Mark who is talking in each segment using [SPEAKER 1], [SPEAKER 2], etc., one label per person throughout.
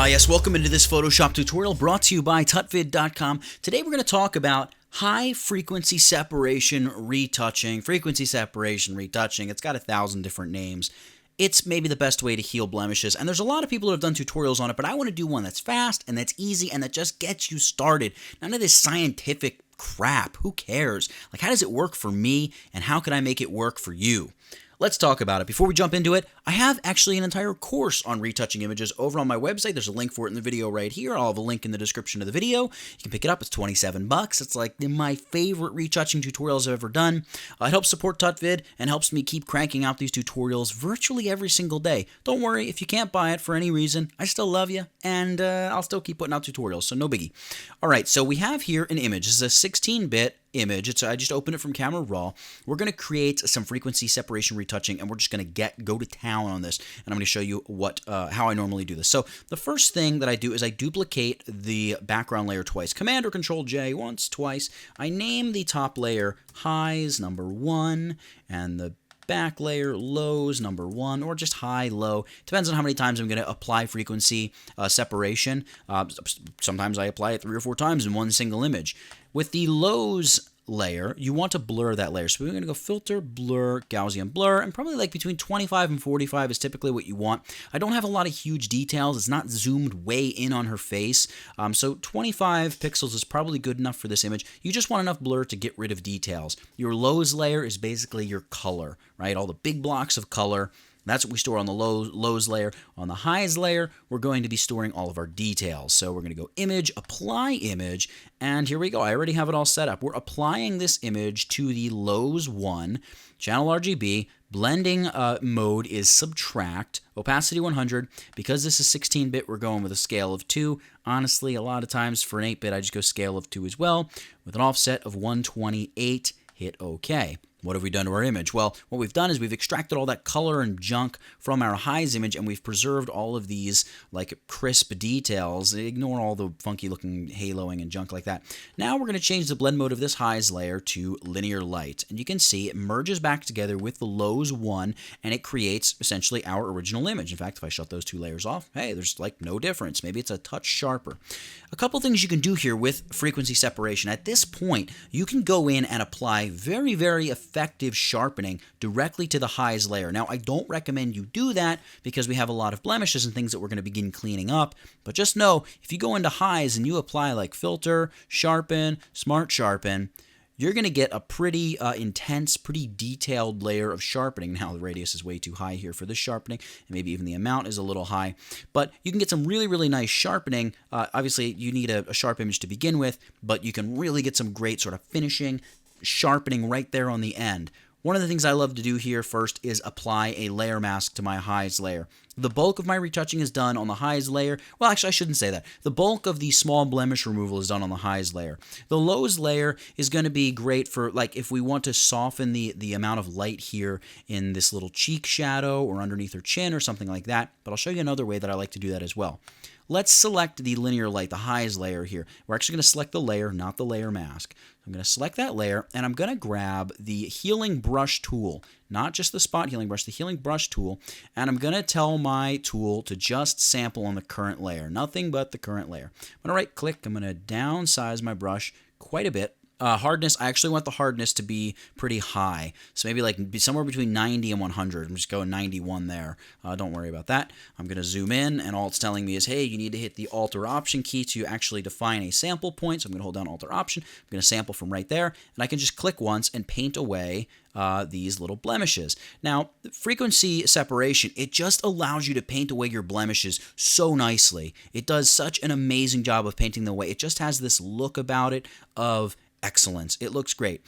[SPEAKER 1] Yes, welcome into this Photoshop tutorial brought to you by tutvid.com. Today we're going to talk about high frequency separation retouching. Frequency separation retouching, it's got 1,000 different names. It's maybe the best way to heal blemishes, and there's a lot of people who have done tutorials on it, but I want to do one that's fast and that's easy and that just gets you started. None of this scientific crap. Who cares? Like, how does it work for me, and how can I make it work for you? Let's talk about it. Before we jump into it, I have actually an entire course on retouching images over on my website. There's a link for it in the video right here. I'll have a link in the description of the video. You can pick it up. It's 27 bucks. It's like my favorite retouching tutorials I've ever done. It helps support TutVid and helps me keep cranking out these tutorials virtually every single day. Don't worry, if you can't buy it for any reason, I still love you, and I'll still keep putting out tutorials, so no biggie. All right, so we have here an image. This is a 16-bit image. I just opened it from Camera Raw. We're going to create some frequency separation retouching, and we're just going to go to town on this, and I'm going to show you how I normally do this. So the first thing that I do is I duplicate the background layer twice. Command or Control J once, twice. I name the top layer highs number 1, and the back layer lows number 1, or just high, low. Depends on how many times I'm going to apply frequency separation. Sometimes I apply it 3 or 4 times in one single image. With the lows layer, you want to blur that layer. So we're going to go filter, blur, Gaussian blur, and probably like between 25 and 45 is typically what you want. I don't have a lot of huge details. It's not zoomed way in on her face. So 25 pixels is probably good enough for this image. You just want enough blur to get rid of details. Your lows layer is basically your color, right? All the big blocks of color. That's what we store on the lows layer. On the highs layer, we're going to be storing all of our details. So we're going to go Image, Apply Image, and here we go. I already have it all set up. We're applying this image to the lows 1, channel RGB, blending mode is subtract, opacity 100. Because this is 16-bit, we're going with a scale of 2. Honestly, a lot of times for an 8-bit, I just go scale of 2 as well, with an offset of 128. Hit OK. What have we done to our image? Well, what we've done is we've extracted all that color and junk from our highs image, and we've preserved all of these like crisp details. Ignore all the funky looking haloing and junk like that. Now we're going to change the blend mode of this highs layer to linear light, and you can see it merges back together with the lows 1, and it creates essentially our original image. In fact, if I shut those 2 layers off, hey, there's like no difference. Maybe it's a touch sharper. A couple things you can do here with frequency separation. At this point, you can go in and apply very, very effective sharpening directly to the highs layer. Now, I don't recommend you do that because we have a lot of blemishes and things that we're going to begin cleaning up, but just know if you go into highs and you apply like filter, sharpen, smart sharpen, you're going to get a pretty intense, pretty detailed layer of sharpening. Now, the radius is way too high here for this sharpening, and maybe even the amount is a little high. But you can get some really, really nice sharpening. Obviously, you need a sharp image to begin with, but you can really get some great sort of finishing, sharpening right there on the end. One of the things I love to do here first is apply a layer mask to my highs layer. The bulk of my retouching is done on the highs layer. Well, actually, I shouldn't say that. The bulk of the small blemish removal is done on the highs layer. The lows layer is going to be great for, like, if we want to soften the amount of light here in this little cheek shadow or underneath her chin or something like that. But I'll show you another way that I like to do that as well. Let's select the linear light, the highs layer here. We're actually going to select the layer, not the layer mask. I'm going to select that layer, and I'm going to grab the healing brush tool, not just the spot healing brush, the healing brush tool, and I'm going to tell my tool to just sample on the current layer, nothing but the current layer. I'm going to right-click, I'm going to downsize my brush quite a bit. Hardness, I actually want the hardness to be pretty high. So maybe like somewhere between 90 and 100. I'm just going 91 there. Don't worry about that. I'm going to zoom in, and all it's telling me is, hey, you need to hit the Alt or Option key to actually define a sample point. So I'm going to hold down Alt or Option. I'm going to sample from right there, and I can just click once and paint away these little blemishes. Now, frequency separation, it just allows you to paint away your blemishes so nicely. It does such an amazing job of painting them away. It just has this look about it of excellence. It looks great.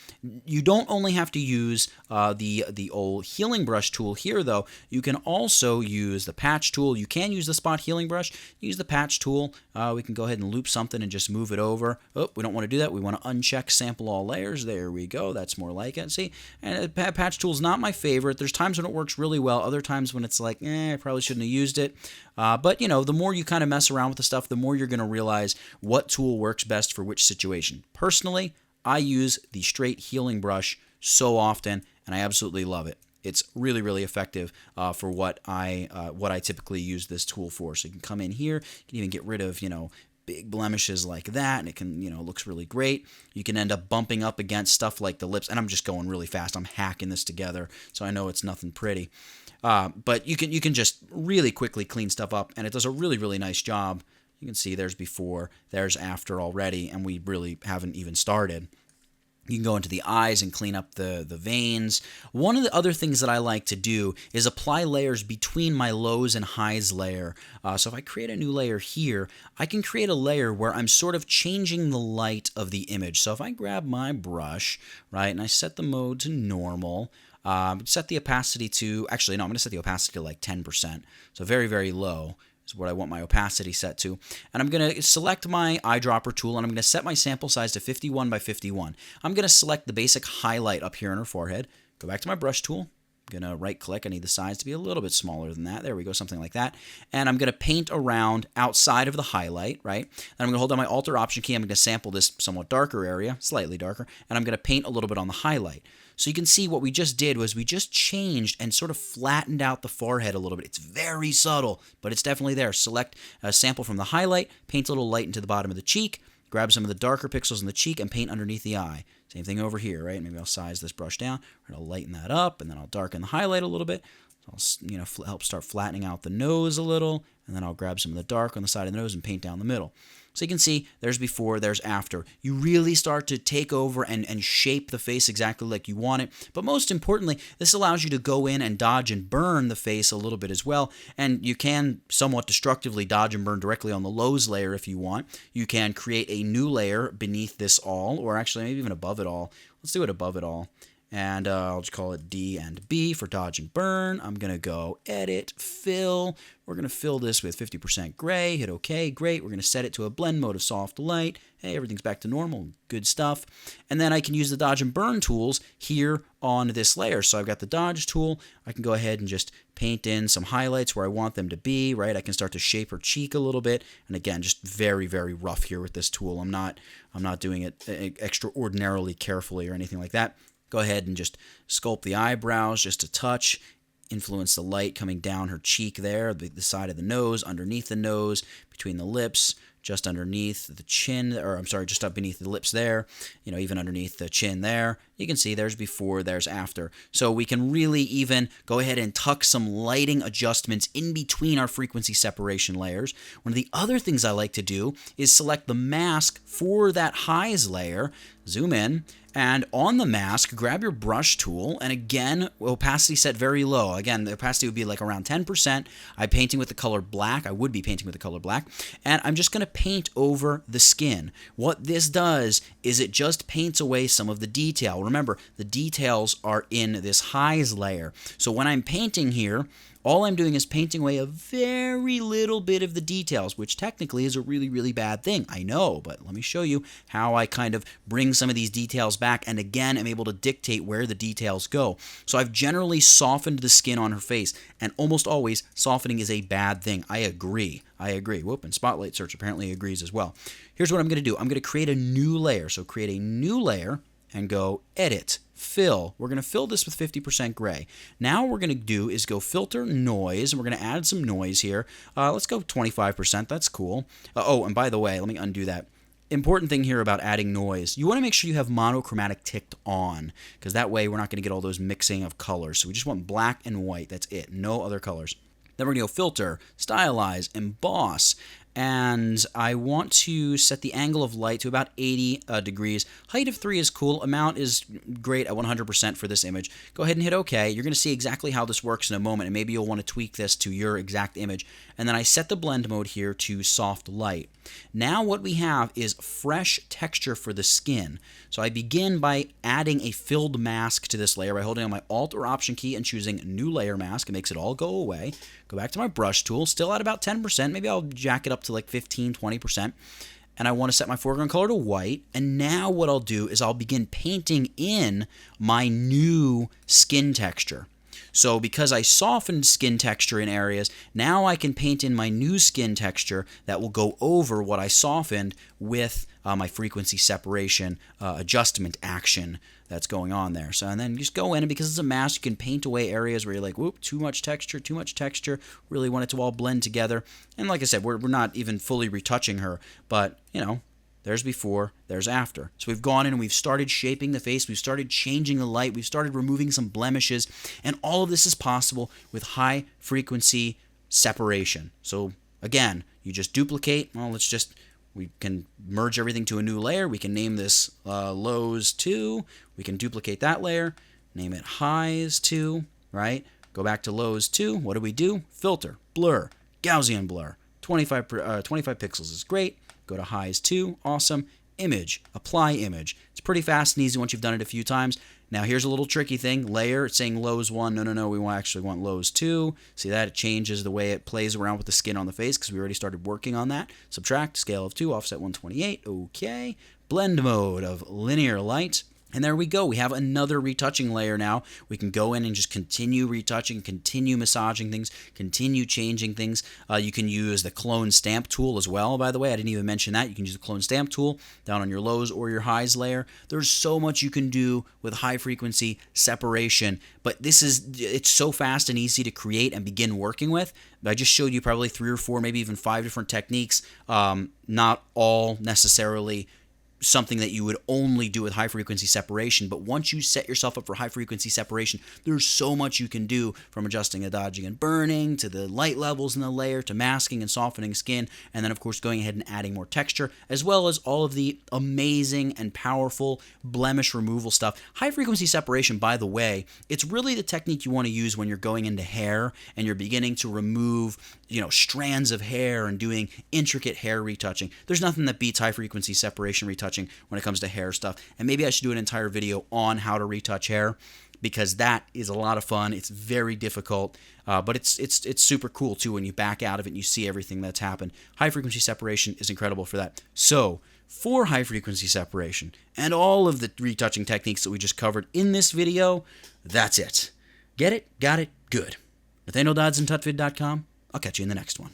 [SPEAKER 1] You don't only have to use the old healing brush tool here, though. You can also use the patch tool. You can use the spot healing brush. Use the patch tool. We can go ahead and loop something and just move it over. Oh, we don't want to do that. We want to uncheck sample all layers. There we go. That's more like it. See, and patch tool is not my favorite. There's times when it works really well. Other times when it's like, I probably shouldn't have used it. But, you know, the more you kind of mess around with the stuff, the more you're going to realize what tool works best for which situation. Personally, I use the straight healing brush so often, and I absolutely love it. it's really, really effective for what I typically use this tool for. So you can come in here, you can even get rid of, big blemishes like that, and it can, looks really great. You can end up bumping up against stuff like the lips, and I'm just going really fast. I'm hacking this together, so I know it's nothing pretty. But you can just really quickly clean stuff up, and it does a really, really nice job. You can see there's before, there's after already, and we really haven't even started. You can go into the eyes and clean up the veins. One of the other things that I like to do is apply layers between my lows and highs layer. So if I create a new layer here, I can create a layer where I'm sort of changing the light of the image. So if I grab my brush, right, and I set the mode to normal, set the opacity to, actually no, I'm going to set the opacity to like 10%. So very, very low is what I want my opacity set to. And I'm going to select my eyedropper tool, and I'm going to set my sample size to 51 by 51. I'm going to select the basic highlight up here in her forehead, go back to my brush tool, I'm going to right click. I need the size to be a little bit smaller than that. There we go, something like that. And I'm going to paint around outside of the highlight, right? And I'm going to hold down my Alt or Option key. I'm going to sample this somewhat darker area, slightly darker, and I'm going to paint a little bit on the highlight. So you can see what we just did was we just changed and sort of flattened out the forehead a little bit. It's very subtle, but it's definitely there. Select a sample from the highlight, paint a little light into the bottom of the cheek, grab some of the darker pixels in the cheek, and paint underneath the eye. Same thing over here, right? Maybe I'll size this brush down. I'll lighten that up, and then I'll darken the highlight a little bit. I'll help start flattening out the nose a little, and then I'll grab some of the dark on the side of the nose and paint down the middle. So you can see there's before, there's after. You really start to take over and shape the face exactly like you want it. But most importantly, this allows you to go in and dodge and burn the face a little bit as well. And you can somewhat destructively dodge and burn directly on the lows layer if you want. You can create a new layer beneath this all, or actually maybe even above it all. Let's do it above it all. And I'll just call it D and B for dodge and burn. I'm going to go edit, fill. We're going to fill this with 50% gray. Hit OK. Great. We're going to set it to a blend mode of soft light. Hey, everything's back to normal. Good stuff. And then I can use the dodge and burn tools here on this layer. So I've got the dodge tool. I can go ahead and just paint in some highlights where I want them to be, right? I can start to shape her cheek a little bit. And again, just very, very rough here with this tool. I'm not doing it extraordinarily carefully or anything like that. Go ahead and just sculpt the eyebrows just a touch, influence the light coming down her cheek there, the side of the nose, underneath the nose, between the lips, just underneath the chin, or I'm sorry, just up beneath the lips there, even underneath the chin there. You can see there's before, there's after. So we can really even go ahead and tuck some lighting adjustments in between our frequency separation layers. One of the other things I like to do is select the mask for that highs layer, zoom in, and on the mask, grab your brush tool, and again, opacity set very low. Again, the opacity would be like around 10%. I'm painting with the color black. I would be painting with the color black. And I'm just going to paint over the skin. What this does is it just paints away some of the detail. Remember, the details are in this highs layer. So when I'm painting here, all I'm doing is painting away a very little bit of the details, which technically is a really, really bad thing. I know, but let me show you how I kind of bring some of these details back, and again, I'm able to dictate where the details go. So I've generally softened the skin on her face, and almost always softening is a bad thing. I agree. Whoop, and Spotlight Search apparently agrees as well. Here's what I'm going to do. I'm going to create a new layer. So create a new layer and go Edit, Fill. We're going to fill this with 50% gray. Now what we're going to do is go Filter, Noise, and we're going to add some noise here. Let's go 25%. That's cool. Oh, and by the way, let me undo that. Important thing here about adding noise, you want to make sure you have monochromatic ticked on, because that way we're not going to get all those mixing of colors. So we just want black and white. That's it. No other colors. Then we're going to go Filter, Stylize, Emboss. And I want to set the angle of light to about 80 degrees. Height of 3 is cool. Amount is great at 100% for this image. Go ahead and hit OK. You're going to see exactly how this works in a moment, and maybe you'll want to tweak this to your exact image. And then I set the blend mode here to soft light. Now what we have is fresh texture for the skin. So I begin by adding a filled mask to this layer by holding on my Alt or Option key and choosing New Layer Mask. It makes it all go away. Go back to my brush tool, still at about 10%. Maybe I'll jack it up to like 15, 20%. And I want to set my foreground color to white. And now what I'll do is I'll begin painting in my new skin texture. So because I softened skin texture in areas, now I can paint in my new skin texture that will go over what I softened with my frequency separation adjustment action that's going on there. So, and then just go in, and because it's a mask, you can paint away areas where you're like, whoop, too much texture, really want it to all blend together. And like I said, we're not even fully retouching her, but, you know, there's before, there's after. So we've gone in and we've started shaping the face, we've started changing the light, we've started removing some blemishes, and all of this is possible with high frequency separation. So again, you just duplicate, well, we can merge everything to a new layer. We can name this lows 2. We can duplicate that layer, name it highs 2, right? Go back to lows 2. What do? Filter, blur, Gaussian blur. 25 pixels is great. Go to highs 2, awesome. Image, apply image. It's pretty fast and easy once you've done it a few times. Now here's a little tricky thing. Layer, it's saying lows 1. No, we actually want lows 2. See that? It changes the way it plays around with the skin on the face because we already started working on that. Subtract, scale of 2, offset 128. Okay. Blend mode of linear light. And there we go. We have another retouching layer now. We can go in and just continue retouching, continue massaging things, continue changing things. You can use the clone stamp tool as well, by the way. I didn't even mention that. You can use the clone stamp tool down on your lows or your highs layer. There's so much you can do with high frequency separation, but it's so fast and easy to create and begin working with. I just showed you probably 3 or 4, maybe even 5 different techniques, not all necessarily something that you would only do with high frequency separation, but once you set yourself up for high frequency separation, there's so much you can do, from adjusting the dodging and burning to the light levels in the layer to masking and softening skin, and then of course going ahead and adding more texture, as well as all of the amazing and powerful blemish removal stuff. High frequency separation, by the way, it's really the technique you want to use when you're going into hair and you're beginning to remove, strands of hair and doing intricate hair retouching. There's nothing that beats high frequency separation retouching when it comes to hair stuff. And maybe I should do an entire video on how to retouch hair, because that is a lot of fun. It's very difficult, but it's super cool too when you back out of it and you see everything that's happened. High frequency separation is incredible for that. So for high frequency separation and all of the retouching techniques that we just covered in this video, that's it. Get it? Got it? Good. NathanielDoddsandTutvid.com. I'll catch you in the next one.